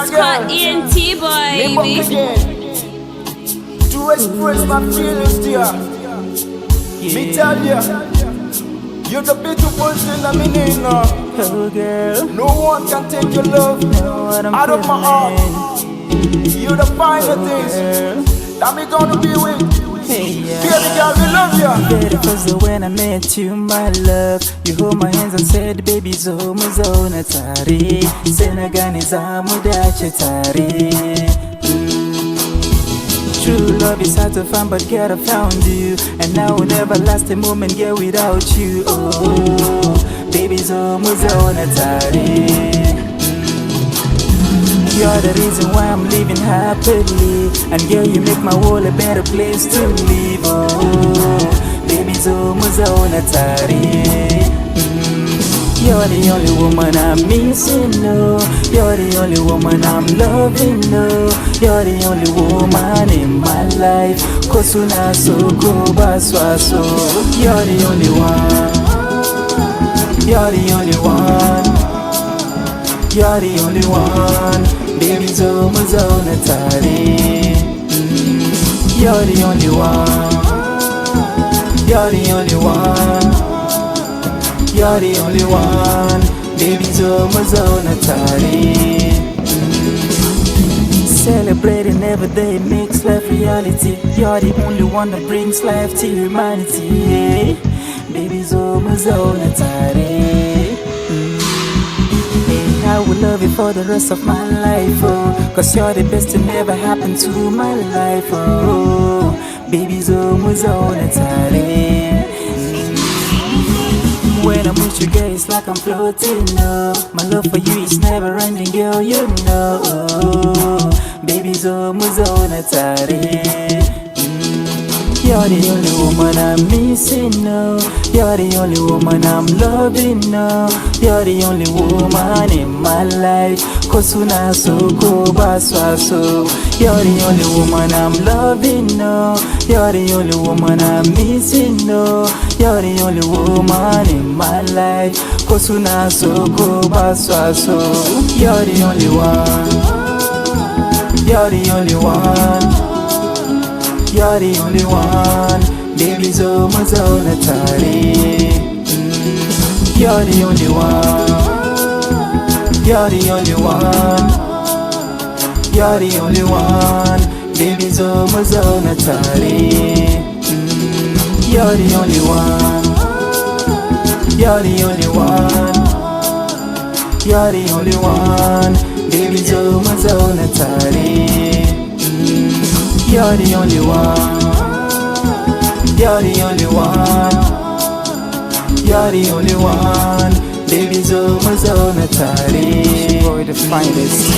Scott ENT boy, Name up baby. again to express my feelings to ya. Me tell ya, you're the beautiful thing that me need now. Oh girl, No one can take your love know what I'm out of my heart. feeling. You're the finer things Girl, that me gonna be with. hey yeah. Baby girl, we love ya. Very first when I met you, my love, you hold my hands and said, baby, zo muzona tare, Senagani zamu dace tare. True love is hard to find, but girl, I found you, and I will never last a moment, girl, without you. Oh, baby, zo muzona tare. You're the reason why I'm living happily, and girl, you make my world a better place to live. Oh, baby, zo muzona tare. You're the only woman I'm missing, no. You're the only woman I'm loving, no. You're the only woman in my life. Kosuna so go baswaso. You're the only one. You're the only one. You're the only one. Baby, zo muzona tare. You're the only one. You're the only one. You're the only one, baby, zo muzona tare. Celebrating every day makes life reality. You're the only one that brings life to humanity. Yeah. Baby, zo muzona tare. Hey, I will love you for the rest of my life, oh, 'cause you're the best thing ever happened to my life, oh. Baby, zo muzona tare. When I'm with you, girl, it's like I'm floating, no. My love for you is never ending, girl, you know. Baby, zo muzona tare. You're the only woman I'm missing, no. You're the only woman I'm loving, no. You're the only woman in my life. Kosuna so go baswaso. You're the only woman I'm loving, no. You're the only woman I'm missing, no. You're the only woman in my life. Kosuna so go baswaso. You're the only one. You're the only one. You're the only one, baby, zo muzona tare. You're the only one. You're the only one. You're the only one, baby, zo muzona tare. You're the only one. You're the only one. You're the only one, baby, zo muzona tare. You're the only one. You're the only one. You're the only one. Baby, zo muzona tare. Boy, the finest.